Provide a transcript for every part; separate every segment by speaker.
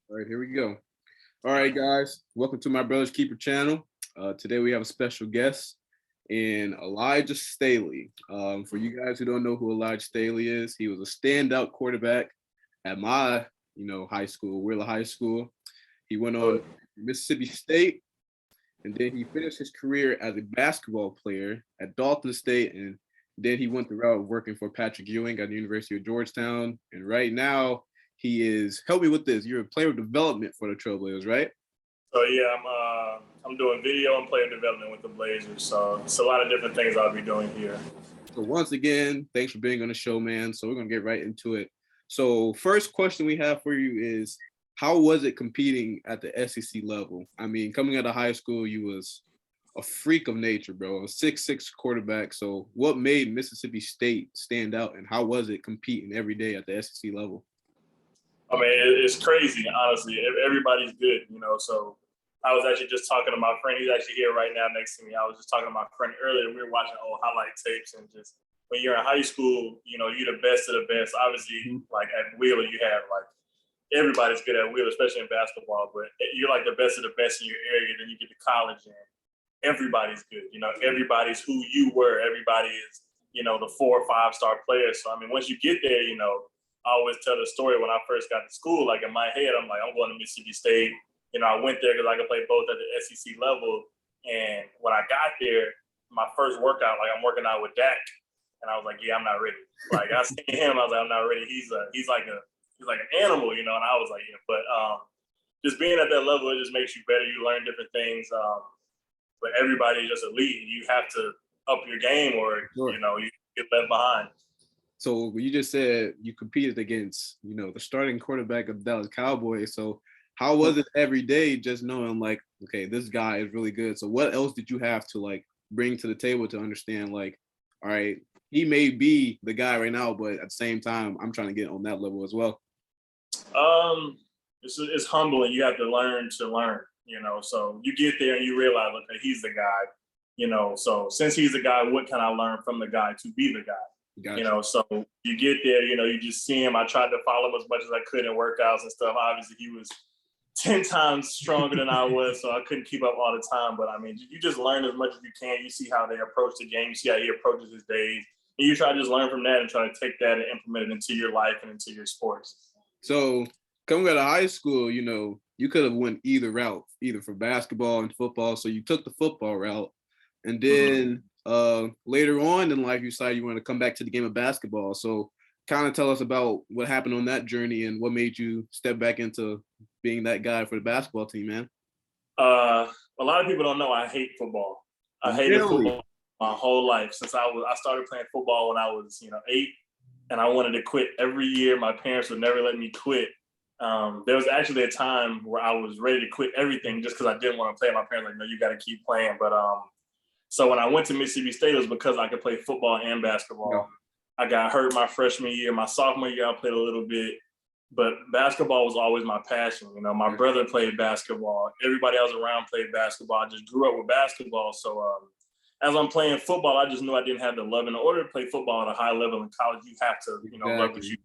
Speaker 1: All right, here we go. All right, guys, welcome to my Brother's Keeper channel. Today we have a special guest in Elijah Staley. For you guys who don't know who Elijah Staley is, he was a standout quarterback at my, high school, Wheeler High School. He went on Mississippi State, and then he finished his career as a basketball player at Dalton State, and then he went the route of working for Patrick Ewing at the University of Georgetown. And right now, he is, help me with this, you're a player development for the Trailblazers, right?
Speaker 2: So yeah, I'm doing video and player development with the Blazers. So it's a lot of different things I'll be doing here.
Speaker 1: So once again, thanks for being on the show, man. So we're gonna get right into it. So first question we have for you is, how was it competing at the SEC level? I mean, coming out of high school, you was a freak of nature, bro. A 6'6" quarterback. So what made Mississippi State stand out, and how was it competing every day at the SEC level?
Speaker 2: I mean, it's crazy, honestly. Everybody's good, So I was actually just talking to my friend. He's actually here right now next to me. I was just talking to my friend earlier. We were watching old highlight tapes, and just when you're in high school, you're the best of the best. Obviously, like at Wheeler, you have like everybody's good at Wheeler, especially in basketball. But you're like the best of the best in your area. Then you get to college, and everybody's good. Everybody's who you were. Everybody is, the 4 or 5 star players. So I mean, once you get there, I always tell the story when I first got to school. Like in my head, I'm like, I'm going to Mississippi State. I went there because I could play both at the SEC level. And when I got there, my first workout, like I'm working out with Dak, and I was like, yeah, I'm not ready. Like I seen him, I was like, I'm not ready. He's like an animal, And I was like, yeah. But just being at that level, it just makes you better. You learn different things. But everybody is just elite. You have to up your game, or
Speaker 1: Sure.
Speaker 2: you get left behind.
Speaker 1: So you just said you competed against, the starting quarterback of the Dallas Cowboys. So how was it every day just knowing like, okay, this guy is really good? So what else did you have to like bring to the table to understand like, all right, he may be the guy right now, but at the same time, I'm trying to get on that level as well?
Speaker 2: It's humbling. You have to learn, so you get there and you realize, okay, he's the guy, so since he's the guy, what can I learn from the guy to be the guy?
Speaker 1: Gotcha.
Speaker 2: So you get there, you just see him. I tried to follow him as much as I could in workouts and stuff. Obviously, he was 10 times stronger than I was, so I couldn't keep up all the time. But I mean, you just learn as much as you can. You see how they approach the game. You see how he approaches his days. And you try to just learn from that and try to take that and implement it into your life and into your sports.
Speaker 1: So coming out of high school, you could have went either route, either for basketball and football. So you took the football route. And then later on in life, you decided you want to come back to the game of basketball. So kind of tell us about what happened on that journey and what made you step back into being that guy for the basketball team, man.
Speaker 2: A lot of people don't know I hate football. I hated football my whole life since I started playing football when I was 8, and I wanted to quit every year. My parents would never let me quit. There was actually a time where I was ready to quit everything just because I didn't want to play. My parents were like, no, you got to keep playing. But so when I went to Mississippi State, it was because I could play football and basketball. Yeah. I got hurt my freshman year. My sophomore year, I played a little bit. But basketball was always my passion. My brother played basketball. Everybody else around played basketball. I just grew up with basketball. So as I'm playing football, I just knew I didn't have the love. In order to play football at a high level in college, you have to, love what you,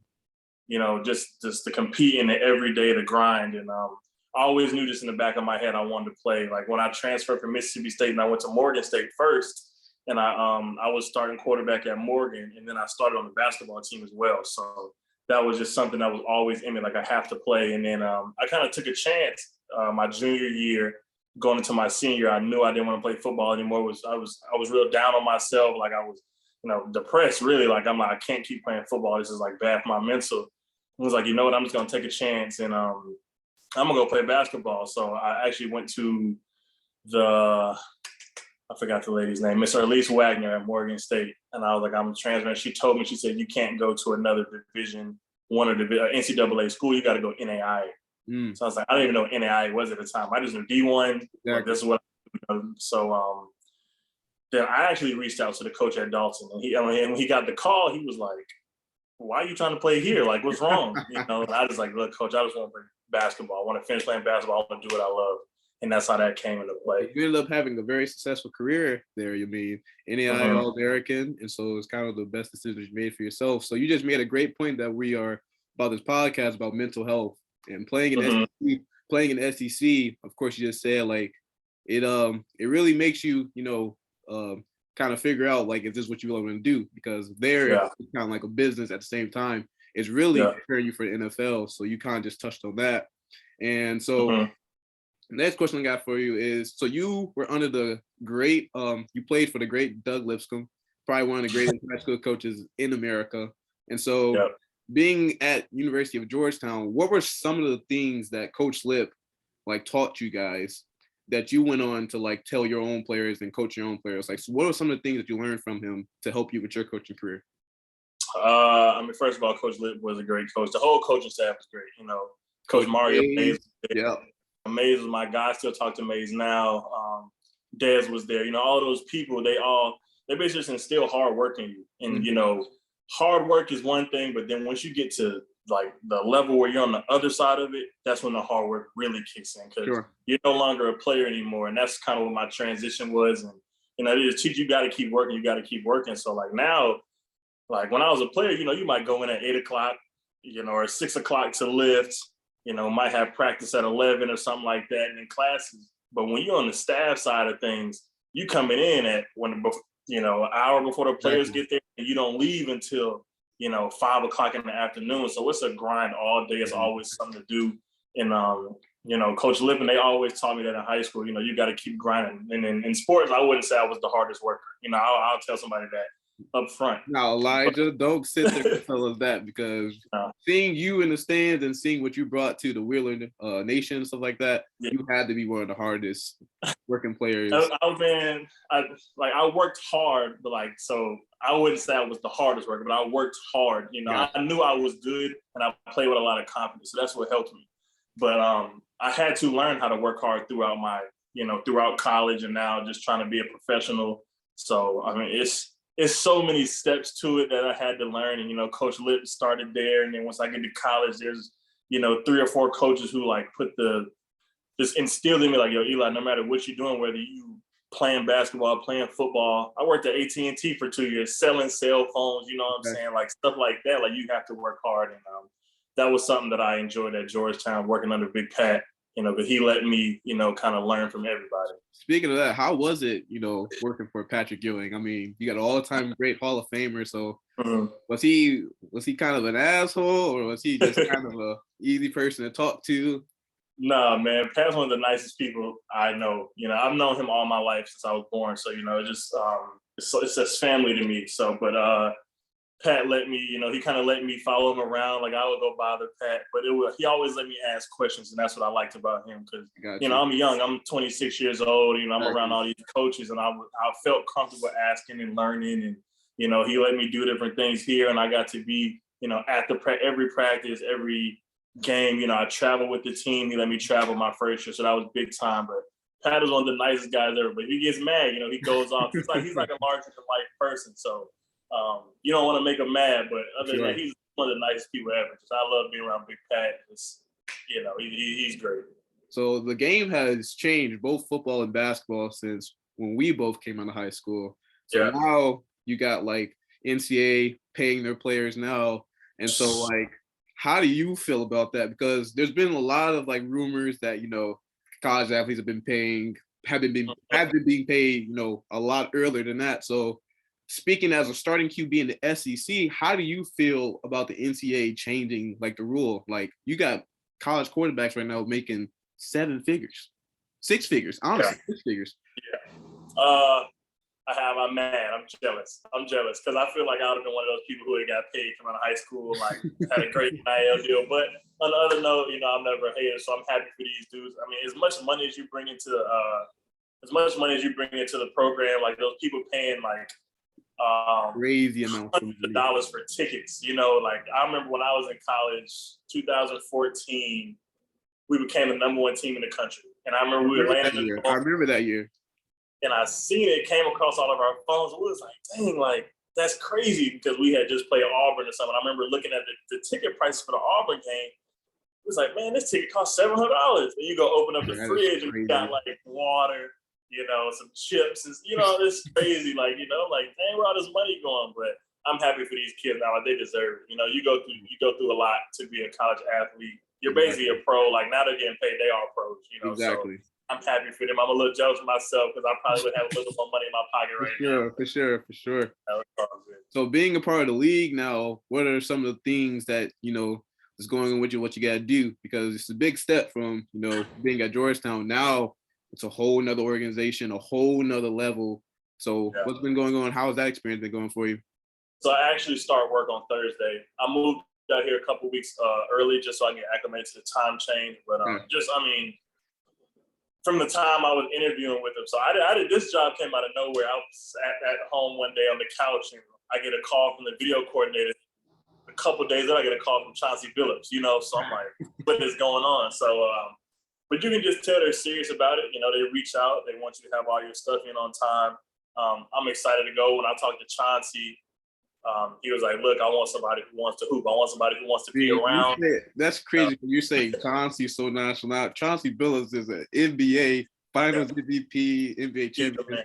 Speaker 2: just to compete in the everyday, the grind. And I always knew this in the back of my head, I wanted to play. Like when I transferred from Mississippi State and I went to Morgan State first, and I was starting quarterback at Morgan, and then I started on the basketball team as well. So that was just something that was always in me, like I have to play. And then I kind of took a chance my junior year, going into my senior year. I knew I didn't want to play football anymore. I was real down on myself. Like I was, depressed really. Like I'm like, I can't keep playing football. This is like bad for my mental. I was like, you know what, I'm just going to take a chance and I'm going to go play basketball. So I actually went to I forgot the lady's name, Miss Elise Wagner at Morgan State. And I was like, I'm transferring. She told me, she said, you can't go to another Division I or NCAA school. You got to go NAIA. So I was like, I didn't even know what NAIA was at the time. I just knew D1. Exactly. Like, this is what I do. So then I actually reached out to the coach at Dalton. And when he got the call, he was like, why are you trying to play here? Like, what's wrong? And I was like, look, coach, I just want to play basketball. I want to finish playing basketball. I want to do what I love. And that's how that came into play.
Speaker 1: You ended up having a very successful career there, NAIA All-American. And so it's kind of the best decision you made for yourself. So you just made a great point that we are about this podcast about mental health And playing in
Speaker 2: Mhm.
Speaker 1: SEC, of course, you just said like it really makes you, kind of figure out like, is this what you want to do? Because there
Speaker 2: Yeah.
Speaker 1: it's kind of like a business at the same time. It's really
Speaker 2: Yeah.
Speaker 1: preparing you for the NFL. So you kind of just touched on that. And so
Speaker 2: Mhm.
Speaker 1: the next question I got for you is, so you were under the great, you played for the great Doug Lipscomb, probably one of the greatest high school coaches in America. And so
Speaker 2: Yeah.
Speaker 1: being at University of Georgetown, what were some of the things that Coach Lip like taught you guys that you went on to like tell your own players and coach your own players? Like, so what are some of the things that you learned from him to help you with your coaching career?
Speaker 2: I mean, first of all, Coach Lip was a great coach. The whole coaching staff was great. Coach Mario Mays,
Speaker 1: Mays, yeah,
Speaker 2: Mays was my guy. I still talk to Mays now. Dez was there. All those people, they basically just instill hard work in you. And, hard work is one thing, but then once you get to like the level where you're on the other side of it, that's when the hard work really kicks in, because
Speaker 1: sure.
Speaker 2: you're no longer a player anymore. And that's kind of what my transition was. And, they just teach you got to keep working. You got to keep working. So like now, like when I was a player, you might go in at 8 o'clock, or 6 o'clock to lift, might have practice at 11 or something like that, and in classes. But when you're on the staff side of things, you coming in at an hour before the players get there, and you don't leave until 5 o'clock in the afternoon. So it's a grind all day. It's always something to do. And Coach Lippin, they always taught me that in high school. You got to keep grinding. And in sports, I wouldn't say I was the hardest worker. I'll tell somebody that up front.
Speaker 1: Now, Elijah, don't sit there and tell us that, because seeing you in the stands and seeing what you brought to the Wheeler Nation and stuff like that, you had to be one of the hardest working players.
Speaker 2: I worked hard, but so I wouldn't say I was the hardest worker, but I worked hard. I knew I was good, and I played with a lot of confidence, so that's what helped me. But I had to learn how to work hard throughout throughout college, and now just trying to be a professional. So I mean, it's so many steps to it that I had to learn. And, Coach Lip started there. And then once I get to college, there's, 3 or 4 coaches who like just instilled in me like, yo, Eli, no matter what you're doing, whether you playing basketball, playing football. I worked at AT&T for 2 years, selling cell phones, you know what I'm saying? Like stuff like that. Like you have to work hard. And that was something that I enjoyed at Georgetown, working under Big Pat, but he let me, kind of learn from everybody.
Speaker 1: Speaking of that, how was it, working for Patrick Ewing? I mean, you got an all-time great Hall of Famer. So was he kind of an asshole, or was he just kind of a easy person to talk to?
Speaker 2: Nah, man, Pat's one of the nicest people I know. I've known him all my life since I was born. So, it's just family to me. So, but Pat let me, he kind of let me follow him around. Like I would go bother Pat, but he always let me ask questions, and that's what I liked about him. Because I'm young, I'm 26 years old. I'm around all these coaches, and I felt comfortable asking and learning, and he let me do different things here, and I got to be at every practice, every game. I traveled with the team. He let me travel my first year, so that was big time. But Pat is one of the nicest guys ever. But he gets mad, he goes off. He's like a larger than life person. So. You don't want to make him mad, but other than that, he's one of the nicest people ever. Just, I love being around Big Pat. He's great.
Speaker 1: So the game has changed, both football and basketball, since when we both came out of high school. So now you got like NCAA paying their players now. And so like, how do you feel about that? Because there's been a lot of like rumors that, college athletes have been being paid, a lot earlier than that. So speaking as a starting QB in the SEC, how do you feel about the NCAA changing like the rule? Like you got college quarterbacks right now making 6 figures, honestly, 6 figures.
Speaker 2: Yeah. I'm mad. I'm jealous because I feel like I would have been one of those people who had got paid coming out of high school, like had a great NIL deal. But on the other note, I'm never a hater, so I'm happy for these dudes. I mean, as much money as you bring into the program, like those people paying like
Speaker 1: crazy amounts
Speaker 2: of dollars for tickets. Like I remember when I was in college, 2014, we became the #1 team in the country, and I remember we were landing.
Speaker 1: I remember that year.
Speaker 2: And I seen it came across all of our phones. We was like, dang, like that's crazy, because we had just played Auburn or something. I remember looking at the ticket prices for the Auburn game. It was like, man, this ticket costs $700. And you go open up the fridge and you got like water, some chips, and it's crazy. Like, like, dang, where all this money going? But I'm happy for these kids now. Like, they deserve it. You know, you go through a lot to be a college athlete. You're basically a pro. Like, now they're getting paid. They are pros. You know,
Speaker 1: Exactly.
Speaker 2: so I'm happy for them. I'm a little jealous of myself because I probably would have a little more money in my pocket right now.
Speaker 1: For sure. So being a part of the league now, what are some of the things that, you know, is going on with you, what you got to do? Because it's a big step from, you know, being at Georgetown. Now it's a whole nother organization, a whole nother level. So what's been going on? How has that experience been going for you?
Speaker 2: So I actually start work on Thursday. I moved out here a couple weeks early just so I can get acclimated to the time change. But from the time I was interviewing with them, so I did this job came out of nowhere. I was at home one day on the couch and I get a call from the video coordinator. A couple days later, I get a call from Chauncey Billups, you know, so I'm like, what is going on? So, but you can just tell they're serious about it. You know, they reach out, they want you to have all your stuff in on time. I'm excited to go. When I talked to Chauncey, he was like, look, I want somebody who wants to hoop. I want somebody who wants to be around.
Speaker 1: That's crazy. You say Chauncey's so nonchalant. Chauncey Billups is an NBA Finals MVP, NBA champion.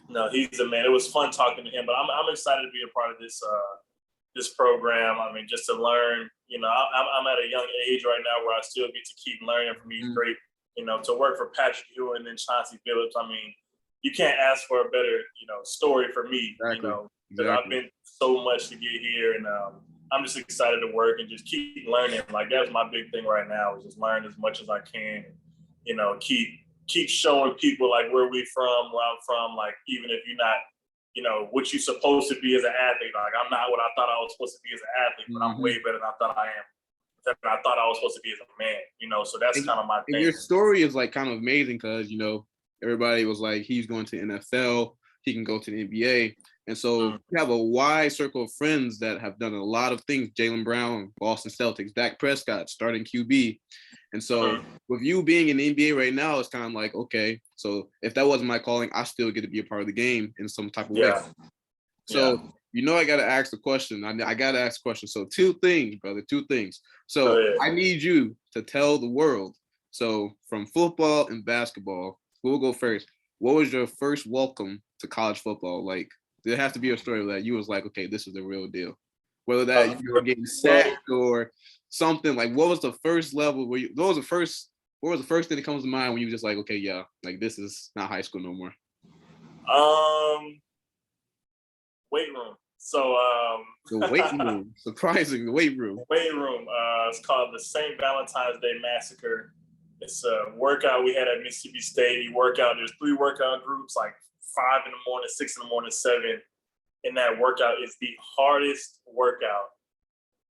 Speaker 2: No, he's a man. It was fun talking to him, but I'm excited to be a part of this program. I mean, just to learn, you know, I'm at a young age right now where I still get to keep learning from these great, you know, to work for Patrick Ewing and Chauncey Billups. I mean, you can't ask for a better, you know, story for me, you know, because I've been so much to get here, and I'm just excited to work and just keep learning. Like, that's my big thing right now, is just learn as much as I can, and, you know, keep showing people like where I'm from, like, even if you're not, you know, what you're supposed to be as an athlete. Like, I'm not what I thought I was supposed to be as an athlete, but I'm way better than I thought I am. Than I thought I was supposed to be as a man, you know, so that's kind of my thing.
Speaker 1: Your story is like kind of amazing because, you know, everybody was like, he's going to NFL, he can go to the NBA. And so you have a wide circle of friends that have done a lot of things. Jaylen Brown, Boston Celtics, Dak Prescott, starting QB. And so with you being in the NBA right now, it's kind of like, okay, so if that wasn't my calling, I still get to be a part of the game in some type of way. So, you know, I got to ask the question. I got to ask the question. So 2 things, brother, 2 things. So I need you to tell the world. So from football and basketball, we'll go first. What was your first welcome to college football? Like, there has to be a story that you was like, okay, this is the real deal. Whether that you were getting sacked or something, like, what was the first level where what was the first thing that comes to mind when you were just like, okay, yeah, like, this is not high school no more?
Speaker 2: Weight room. So
Speaker 1: the weight room, surprising, the weight room.
Speaker 2: Weight room. It's called the St. Valentine's Day Massacre. It's a workout we had at Mississippi State. There's 3 workout groups, like 5 in the morning, 6 in the morning, 7. And that workout is the hardest workout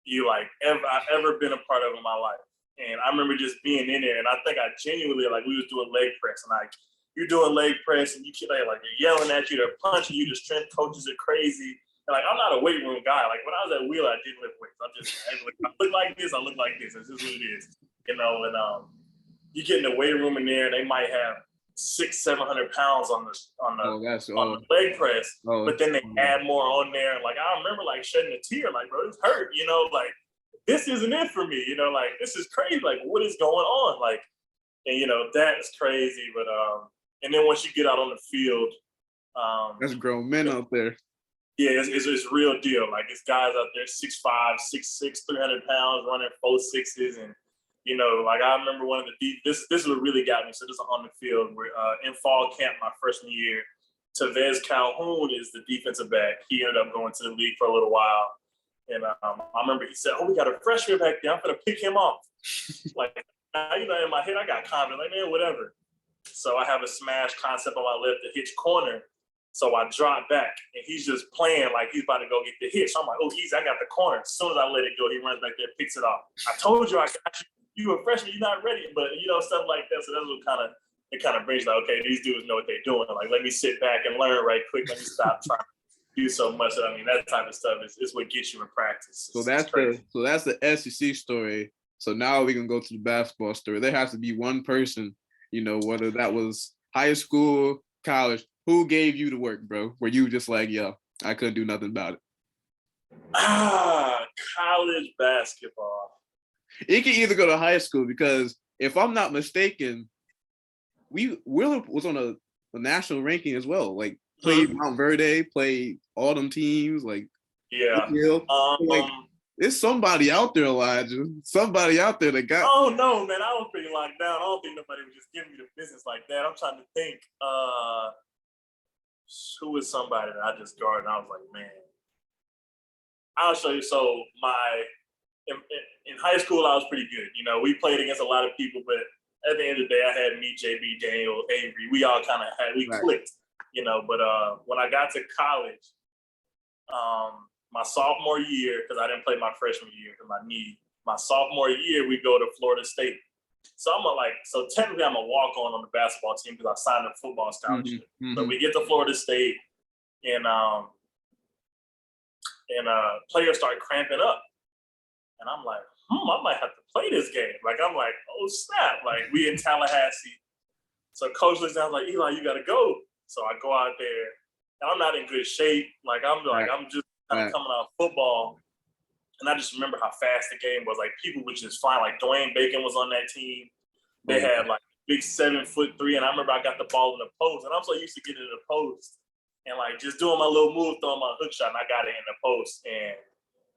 Speaker 2: I've ever been a part of in my life. And I remember just being in there, and I think I genuinely, like, we was doing leg press, and like, you're doing leg press, and you keep like they're yelling at you, they're punching you, the strength coaches are crazy. And like, I'm not a weight room guy. Like, when I was at Wheeler, I didn't lift weights. I look like this, I look like this. This is what it is, you know. And you get in the weight room in there, and they might have 600-700 pounds on the leg press, but then they add more on there. And like, I remember like shedding a tear, like, bro, this hurt, you know, like, this isn't it for me, you know, like, this is crazy, like, what is going on, like, and you know, that's crazy. But and then once you get out on the field,
Speaker 1: that's grown men out there.
Speaker 2: Yeah, it's real deal. Like, it's guys out there 6'5", 6'6", 300 pounds, running 4.6s, and you know, like, I remember one of this is what really got me. So this is on the field where in fall camp my freshman year, Tevez Calhoun is the defensive back. He ended up going to the league for a little while. And I remember he said, we got a freshman back there. I'm going to pick him off. Like, you know, in my head, I got confident. Like, man, whatever. So I have a smash concept on my left, the hitch corner. So I drop back, and he's just playing like he's about to go get the hitch. So I'm like, oh, easy, I got the corner. As soon as I let it go, he runs back there, picks it off. I told you I got you. You a freshman, you're not ready. But, you know, stuff like that. So that's what kind of brings, like, okay, these dudes know what they're doing. Like, let me sit back and learn right quick. Let me stop trying to do so much. I mean, that type of stuff is what gets you in practice.
Speaker 1: So that's the SEC story. So now we can go to the basketball story. There has to be one person, you know, whether that was high school, college, who gave you the work, bro? Where you just like, yeah, I couldn't do nothing about it.
Speaker 2: College basketball.
Speaker 1: It can either go to high school, because if I'm not mistaken, Wheeler was on a national ranking as well. Like, played Mount Verde, played all them teams, like
Speaker 2: Yeah.
Speaker 1: like there's somebody out there, Elijah. Somebody out there that got.
Speaker 2: Oh no, man! I was pretty locked down. I don't think nobody was just giving me the business like that. I'm trying to think. Who was somebody that I just guarded? And I was like, man, I'll show you. So in high school, I was pretty good. You know, we played against a lot of people, but at the end of the day, I had me, JB, Daniel, Avery. We all kind of clicked. You know, but when I got to college, my sophomore year, because I didn't play my freshman year because my knee. My sophomore year, we go to Florida State. So technically I'm a walk-on the basketball team because I signed a football scholarship. So we get to Florida State and players start cramping up. And I'm like, I might have to play this game. Like, I'm like, oh snap. Like, we in Tallahassee. So coach looks down like, Eli, you gotta go. So I go out there and I'm not in good shape. Like, I'm just kind of coming out of football. And I just remember how fast the game was. Like, people were just flying. Like, Dwayne Bacon was on that team. They had, like, big 7'3", and I remember I got the ball in the post. And I'm so used to getting in the post and, like, just doing my little move, throwing my hook shot, and I got it in the post. And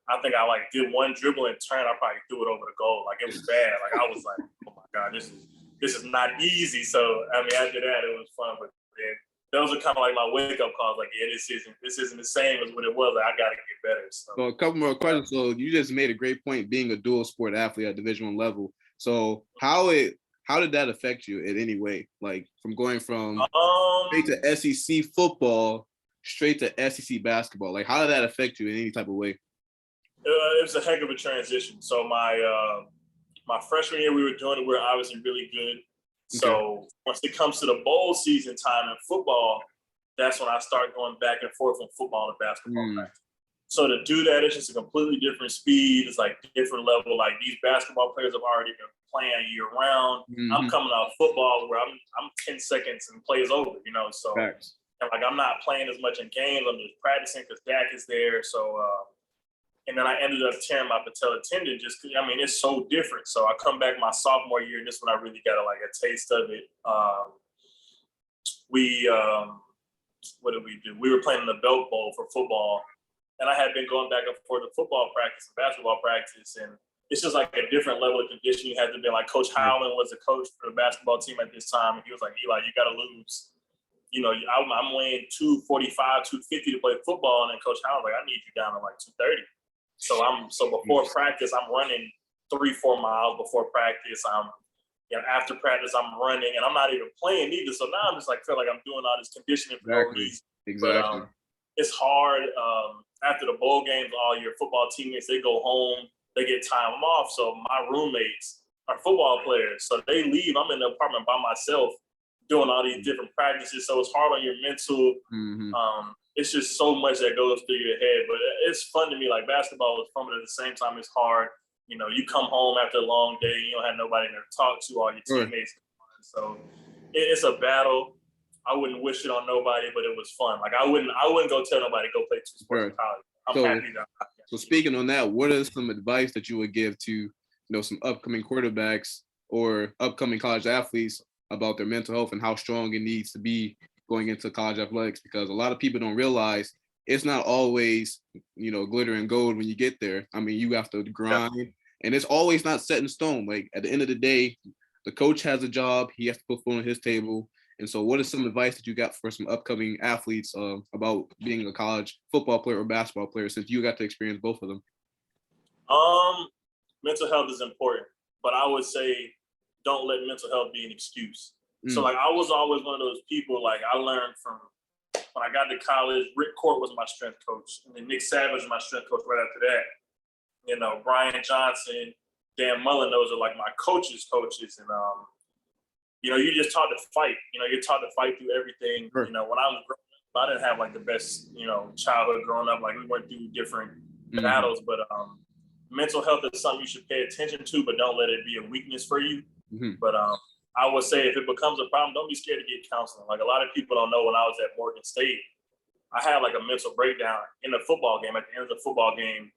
Speaker 2: I think I, like, did one dribble and turn. I probably threw it over the goal. Like, it was bad. Like, I was like, oh, my God, this is not easy. So, I mean, after that, it was fun. But then those are kind of like my wake-up calls. Like, yeah, this isn't the same as what it was. Like, I got to get better.
Speaker 1: So a couple more questions. So you just made a great point being a dual sport athlete at Division I level. So how did that affect you in any way? Like from going from straight to SEC football, straight to SEC basketball. Like how did that affect you in any type of way?
Speaker 2: It was a heck of a transition. So my freshman year we were obviously really good. So once it comes to the bowl season time in football, that's when I start going back and forth from football to basketball practice. So to do that, it's just a completely different speed. It's like different level. Like these basketball players have already been playing year round. I'm coming out of football where I'm 10 seconds and play is over, you know. So and like I'm not playing as much in games. I'm just practicing because Dak is there. So and then I ended up tearing my patellar tendon just because, I mean, it's so different. So I come back my sophomore year, and this is when I really got a taste of it. What did we do? We were playing in the Belt Bowl for football. And I had been going back and forth to football practice and basketball practice. And it's just like a different level of condition you had to be. Like Coach Howland was the coach for the basketball team at this time. And he was like, Eli, you got to lose. You know, I'm weighing 245, 250 to play football. And then Coach Howland's like, I need you down to like 230. So before practice, I'm running 3-4 miles before practice. After practice, I'm running and I'm not even playing either. So now I'm just like, feel like I'm doing all this conditioning for no reason.
Speaker 1: Exactly.
Speaker 2: But, it's hard. After the bowl games, all your football teammates, they go home, they get time off. So my roommates are football players. So they leave. I'm in the apartment by myself doing all these different practices. So it's hard on your mental. It's just so much that goes through your head. But it's fun to me. Like basketball is fun, but at the same time, it's hard. You know, you come home after a long day, you don't have nobody to talk to, all your teammates. So it's a battle. I wouldn't wish it on nobody, but it was fun. Like I wouldn't go tell nobody go play 2 sports in college. I'm happy that.
Speaker 1: So speaking on that, what is some advice that you would give to some upcoming quarterbacks or upcoming college athletes about their mental health and how strong it needs to be going into college athletics? Because a lot of people don't realize it's not always glitter and gold when you get there. I mean, you have to grind, and it's always not set in stone. Like at the end of the day, the coach has a job; he has to put food on his table. And so what is some advice that you got for some upcoming athletes about being a college football player or basketball player, since you got to experience both of them?
Speaker 2: Mental health is important, but I would say don't let mental health be an excuse. So like I was always one of those people, like I learned from when I got to college, Rick Court was my strength coach. And then Nick Savage was my strength coach right after that. You know, Brian Johnson, Dan Mullen, those are like my coaches. And you're just taught to fight. You're taught to fight through everything. Sure. When I was growing up, I didn't have like the best, childhood growing up. Like we went through different battles, but mental health is something you should pay attention to, but don't let it be a weakness for you. But I would say if it becomes a problem, don't be scared to get counseling. Like a lot of people don't know, when I was at Morgan State, I had like a mental breakdown in the football game, at the end of the football game.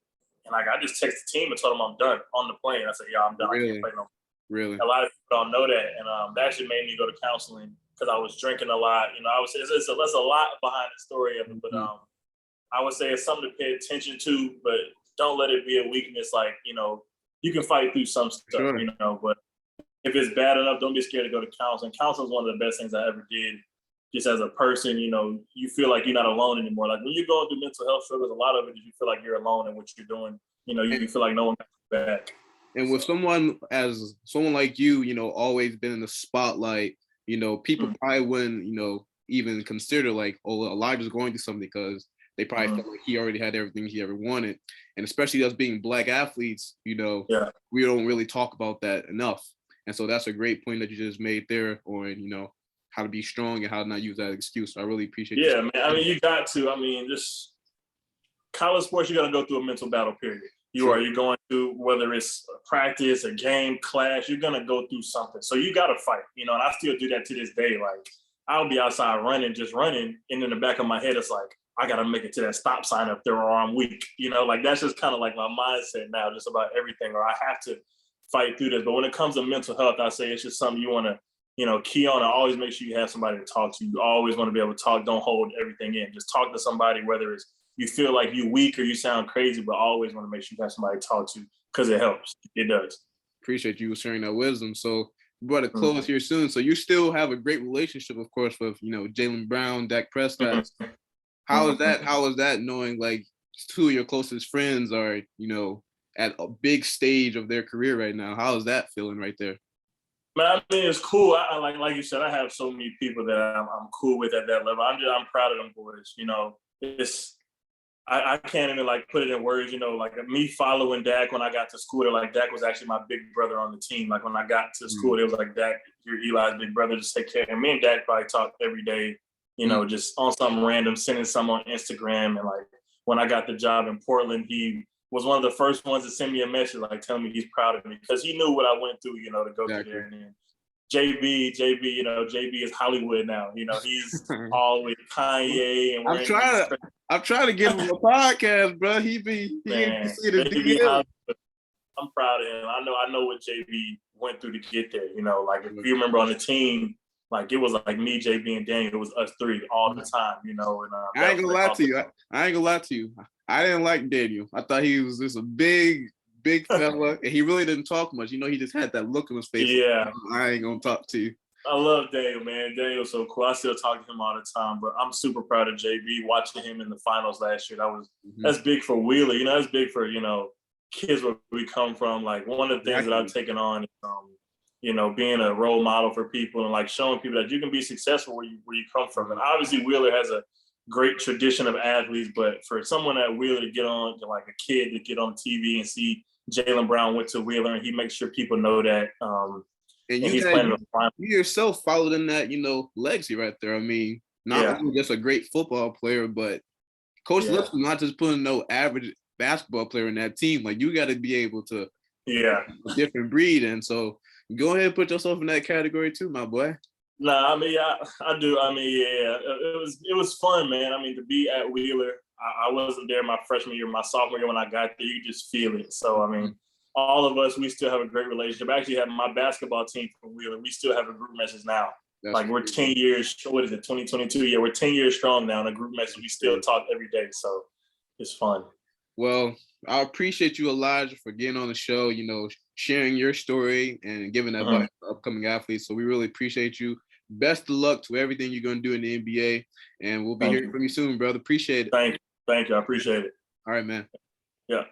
Speaker 2: And like I just texted the team and told them I'm done on the plane. I said, yeah, I'm done. Really? I can't play no more.
Speaker 1: Really?
Speaker 2: A lot of people don't know that, and that actually made me go to counseling because I was drinking a lot. You know, I was it's a lot behind the story of it, but I would say it's something to pay attention to, but don't let it be a weakness. Like, you know, you can fight through some stuff,
Speaker 1: Sure.
Speaker 2: you know, but if it's bad enough, don't be scared to go to counseling. Counseling is one of the best things I ever did. Just as a person, you know, you feel like you're not alone anymore. Like when you're going through mental health struggles, a lot of it is you feel like you're alone in what you're doing. You know, you feel like no one got your back.
Speaker 1: And with someone like you, you know, always been in the spotlight, you know, people probably wouldn't, you know, even consider like, oh, Elijah's going through something, because they probably felt like he already had everything he ever wanted. And especially us being Black athletes, you know, we don't really talk about that enough. And so that's a great point that you just made there on, you know, how to be strong and how to not use that excuse. So I really appreciate
Speaker 2: Yeah, man. I mean, you got to. I mean, just college sports, you got to go through a mental battle, period. You're going through, whether it's a practice, a game, class, you're going to go through something. So you got to fight, you know, and I still do that to this day. Like, I'll be outside just running, and in the back of my head, it's like, I got to make it to that stop sign up there or I'm weak. You know, like that's just kind of like my mindset now, just about everything, or I have to fight through this. But when it comes to mental health, I say it's just something you want to, you know, key on and always make sure you have somebody to talk to. You always want to be able to talk. Don't hold everything in. Just talk to somebody, whether it's you feel like you're weak or you sound crazy, but always want to make sure you have somebody to talk to, because it helps. It does.
Speaker 1: Appreciate you sharing that wisdom. So we're about to close here soon. So you still have a great relationship, of course, with, you know, Jaylen Brown, Dak Prescott. How is that? How is that knowing like two of your closest friends are, you know, at a big stage of their career right now? How is that feeling right there?
Speaker 2: Man, I mean, it's cool. I like you said, I have so many people that I'm cool with at that level. I'm proud of them boys. You know, I can't even like put it in words, you know, like me following Dak when I got to school. Like Dak was actually my big brother on the team. Like when I got to school, it was like, Dak, you're Eli's big brother, just take care. And me and Dak probably talk every day, you know, just on something random, sending some on Instagram. And like when I got the job in Portland, he was one of the first ones to send me a message, like telling me he's proud of me, because he knew what I went through, you know, to go through there. And then JB, you know, JB is Hollywood now. You know, he's all with Kanye and
Speaker 1: I'm trying to get him a podcast, bro. He
Speaker 2: man,
Speaker 1: see the DM.
Speaker 2: I'm proud of him. I know what JB went through to get there. You know, like if you remember on the team, like it was like me, JB, and Daniel. It was us three all the time. You know, and
Speaker 1: I ain't gonna lie to you. I ain't gonna lie to you. I didn't like Daniel. I thought he was just a big fella, and he really didn't talk much. You know, he just had that look on his face.
Speaker 2: Yeah,
Speaker 1: like, I ain't gonna talk to you.
Speaker 2: I love Daniel, man. Daniel's so cool. I still talk to him all the time, but I'm super proud of JB. Watching him in the finals last year, that's big for Wheeler. You know, that's big for, you know, kids where we come from. Like one of the things that I've taken on is, you know, being a role model for people and like showing people that you can be successful where you come from. And obviously Wheeler has a great tradition of athletes, but for someone at Wheeler to get on, like a kid to get on TV and see Jaylen Brown went to Wheeler, and he makes sure people know that.
Speaker 1: And you yourself followed in that, you know, legacy right there. I mean, not only just a great football player, but Coach Lipscomb not just putting no average basketball player in that team. Like you got to be able to, a different breed. And so go ahead and put yourself in that category too, my boy.
Speaker 2: Nah, I mean, I do. I mean, yeah, it was fun, man. I mean, to be at Wheeler, I wasn't there my freshman year, my sophomore year when I got there. You just feel it. So, I mean, all of us, we still have a great relationship. I actually have my basketball team from Wheeler. We still have a group message now. Like we're 10 years, what is it, 2022? Yeah, we're 10 years strong now in a group message. We still talk every day. So it's fun.
Speaker 1: Well, I appreciate you, Elijah, for getting on the show, you know, sharing your story and giving advice to upcoming athletes. So we really appreciate you. Best of luck to everything you're going to do in the NBA. And we'll be hearing from you soon, brother. Appreciate it.
Speaker 2: Thank you. I appreciate it.
Speaker 1: All right, man.
Speaker 2: Yeah.